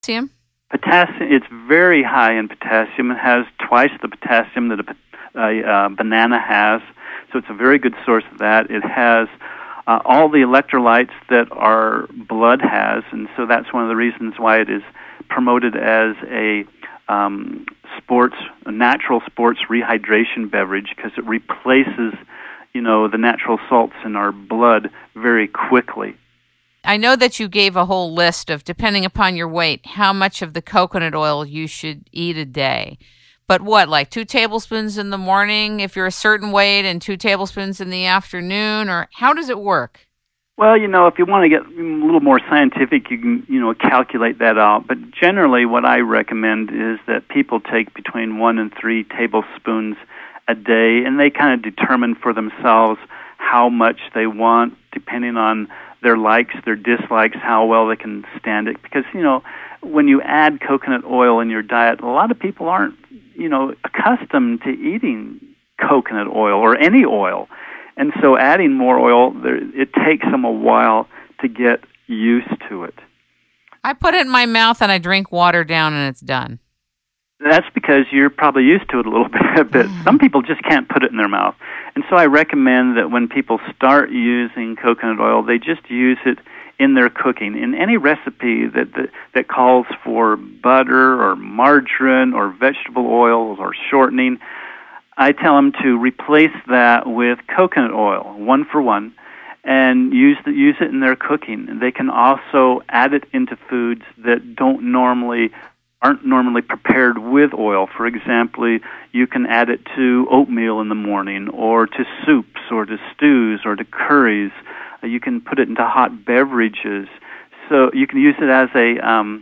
potassium? Potassium, it's very high in potassium. It has twice the potassium that a banana has, so it's a very good source of that. It has all the electrolytes that our blood has, and so that's one of the reasons why it is promoted as a natural sports rehydration beverage, because it replaces, the natural salts in our blood very quickly. I know that you gave a whole list of, depending upon your weight, how much of the coconut oil you should eat a day. But what, like 2 tablespoons in the morning if you're a certain weight and 2 tablespoons in the afternoon, or how does it work? Well, if you want to get a little more scientific, you can, calculate that out. But generally what I recommend is that people take between 1 and 3 tablespoons a day, and they kind of determine for themselves how much they want, depending on their likes, their dislikes, how well they can stand it. Because, when you add coconut oil in your diet, a lot of people aren't, accustomed to eating coconut oil or any oil. And so adding more oil, it takes them a while to get used to it. I put it in my mouth and I drink water down and it's done. That's because you're probably used to it a little bit, but some people just can't put it in their mouth. And so I recommend that when people start using coconut oil, they just use it in their cooking. In any recipe that calls for butter or margarine or vegetable oils or shortening, I tell them to replace that with coconut oil, 1 for 1, and use it in their cooking. They can also add it into foods that aren't normally prepared with oil. For example, you can add it to oatmeal in the morning, or to soups, or to stews, or to curries. You can put it into hot beverages. So you can use it as a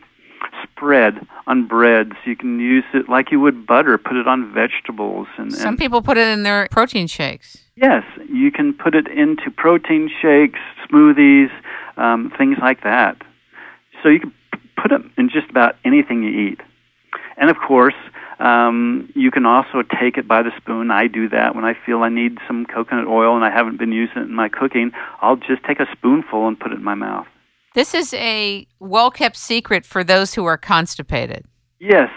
spread on breads. You can use it like you would butter, put it on vegetables. Some people put it in their protein shakes. Yes, you can put it into protein shakes, smoothies, things like that. So you can put it in just about anything you eat. And of course, you can also take it by the spoon. I do that when I feel I need some coconut oil and I haven't been using it in my cooking. I'll just take a spoonful and put it in my mouth. This is a well-kept secret for those who are constipated. Yes.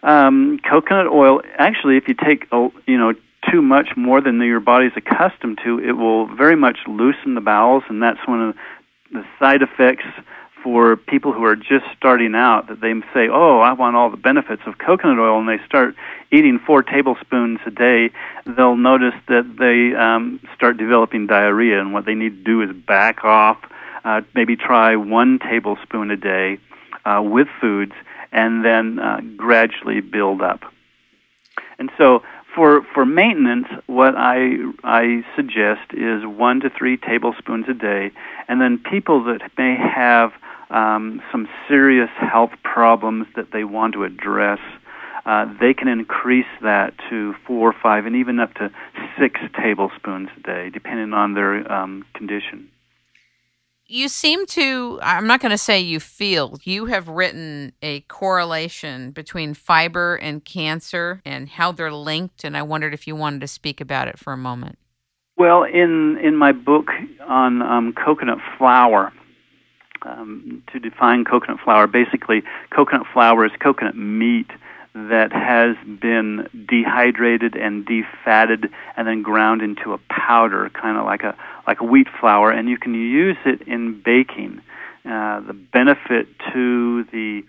Coconut oil, actually, if you take too much more than your body's accustomed to, it will very much loosen the bowels, and that's one of the side effects for people who are just starting out, that they say, I want all the benefits of coconut oil, and they start eating 4 tablespoons a day. They'll notice that they start developing diarrhea, and what they need to do is back off, maybe try 1 tablespoon a day with foods, and then gradually build up. And so for maintenance, what I suggest is 1 to 3 tablespoons a day, and then people that may have some serious health problems that they want to address, they can increase that to 4 or 5 and even up to 6 tablespoons a day, depending on their condition. You seem to, I'm not going to say you have written a correlation between fiber and cancer and how they're linked, and I wondered if you wanted to speak about it for a moment. Well, in my book on coconut flour, to define coconut flour, basically coconut flour is coconut meat that has been dehydrated and defatted and then ground into a powder, kind of like a wheat flour, and you can use it in baking. The benefit to the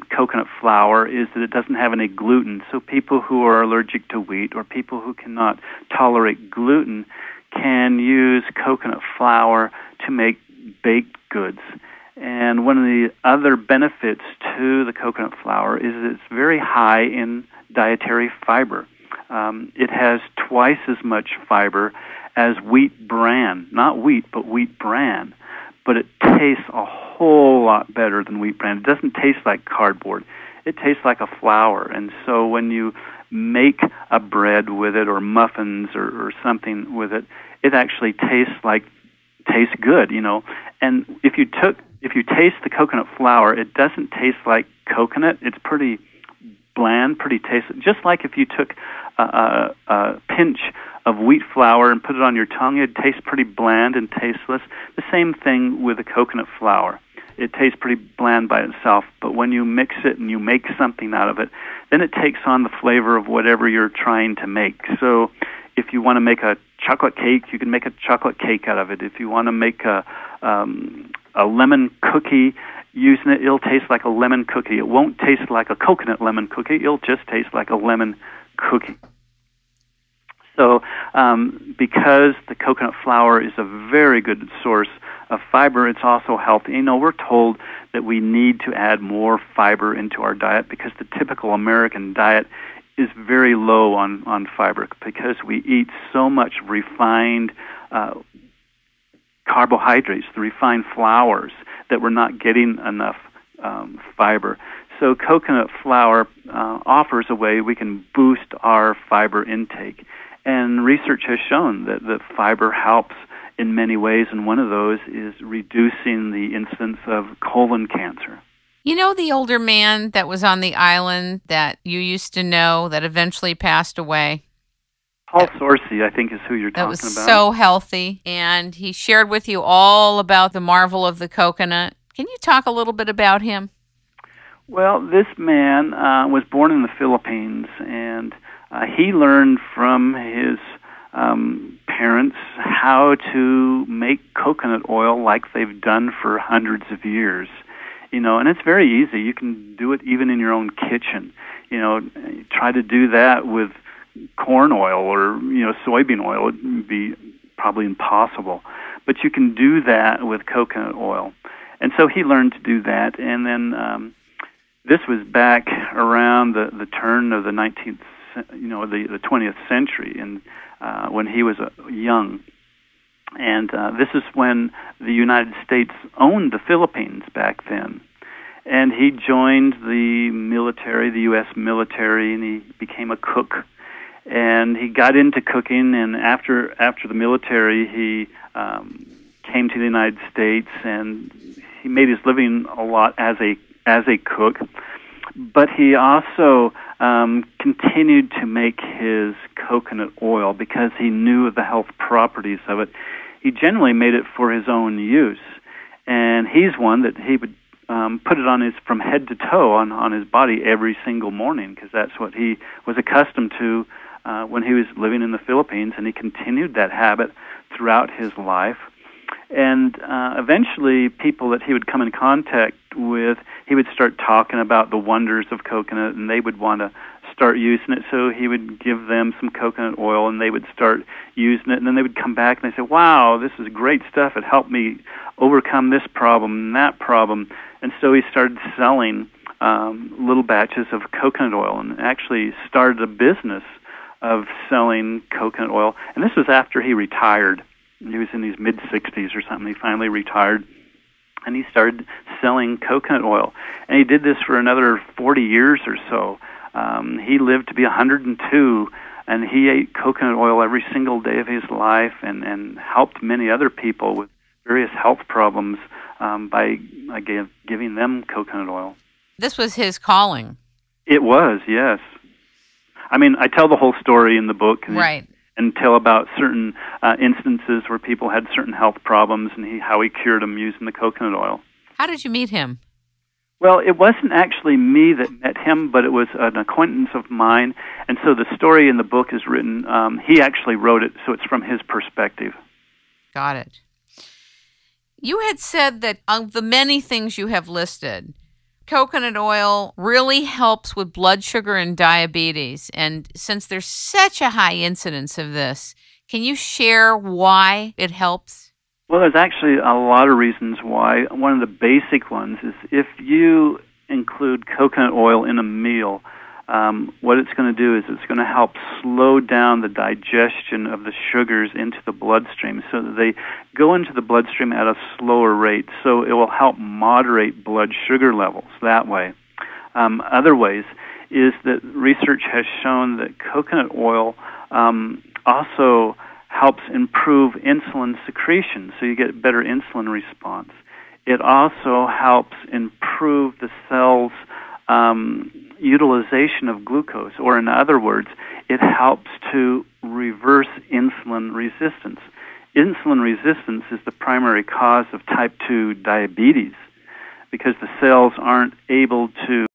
coconut flour is that it doesn't have any gluten, so people who are allergic to wheat or people who cannot tolerate gluten can use coconut flour to make baked goods. And one of the other benefits to the coconut flour is that it's very high in dietary fiber. It has twice as much fiber as wheat bran. Not wheat, but wheat bran. But it tastes a whole lot better than wheat bran. It doesn't taste like cardboard. It tastes like a flour. And so when you make a bread with it or muffins or something with it, it actually tastes good, And if you taste the coconut flour, it doesn't taste like coconut. It's pretty bland, pretty tasteless. Just like if you took a pinch of wheat flour and put it on your tongue, it'd taste pretty bland and tasteless. The same thing with the coconut flour. it tastes pretty bland by itself. But when you mix it and you make something out of it, then it takes on the flavor of whatever you're trying to make. So if you want to make a chocolate cake, you can make a chocolate cake out of it. If you want to make a lemon cookie using it, it'll taste like a lemon cookie. It won't taste like a coconut lemon cookie. It'll just taste like a lemon cookie. So because the coconut flour is a very good source of fiber, it's also healthy. You know, we're told that we need to add more fiber into our diet because the typical American diet is very low on fiber because we eat so much refined carbohydrates, the refined flours, that we're not getting enough fiber. So coconut flour offers a way we can boost our fiber intake. And research has shown that the fiber helps in many ways, and one of those is reducing the incidence of colon cancer. You know the older man that was on the island that you used to know that eventually passed away? Paul Sorcy, I think, is who you're talking about. That was so healthy, and he shared with you all about the marvel of the coconut. Can you talk a little bit about him? Well, this man was born in the Philippines, and he learned from his parents how to make coconut oil like they've done for hundreds of years. You know, and it's very easy. You can do it even in your own kitchen. You know, try to do that with corn oil or, you know, soybean oil. It would be probably impossible. But you can do that with coconut oil. And so he learned to do that. And then this was back around the turn of the 19th, the 20th century, and when he was young. And this is when the United States owned the Philippines back then. And he joined the military, the U.S. military, and he became a cook. And he got into cooking, and after the military, he came to the United States, and he made his living a lot as a cook. But he also continued to make his coconut oil because he knew of the health properties of it. He generally made it for his own use, and he's one that he would put it from head to toe on his body every single morning because that's what he was accustomed to when he was living in the Philippines, and he continued that habit throughout his life. And eventually, people that he would come in contact with, he would start talking about the wonders of coconut, and they would want to start using it. So he would give them some coconut oil, and they would start using it. And then they would come back, and they say, wow, this is great stuff. It helped me overcome this problem and that problem. And so he started selling little batches of coconut oil and actually started a business of selling coconut oil. And this was after he retired. He was in his mid-60s or something. He finally retired, and he started selling coconut oil. And he did this for another 40 years or so. He lived to be 102, and he ate coconut oil every single day of his life and helped many other people with various health problems by giving them coconut oil. This was his calling. It was, yes. I mean, I tell the whole story in the book. Right. And tell about certain instances where people had certain health problems and how he cured them using the coconut oil. How did you meet him? Well, it wasn't actually me that met him, but it was an acquaintance of mine. And so the story in the book is written, he actually wrote it, so it's from his perspective. Got it. You had said that of the many things you have listed, coconut oil really helps with blood sugar and diabetes. And since there's such a high incidence of this, can you share why it helps? Well, there's actually a lot of reasons why. One of the basic ones is if you include coconut oil in a meal, what it's going to do is it's going to help slow down the digestion of the sugars into the bloodstream so that they go into the bloodstream at a slower rate. So it will help moderate blood sugar levels that way. Other ways is that research has shown that coconut oil also helps improve insulin secretion, so you get better insulin response. It also helps improve the cell's utilization of glucose, or in other words, it helps to reverse insulin resistance. Insulin resistance is the primary cause of type 2 diabetes. because the cells aren't able to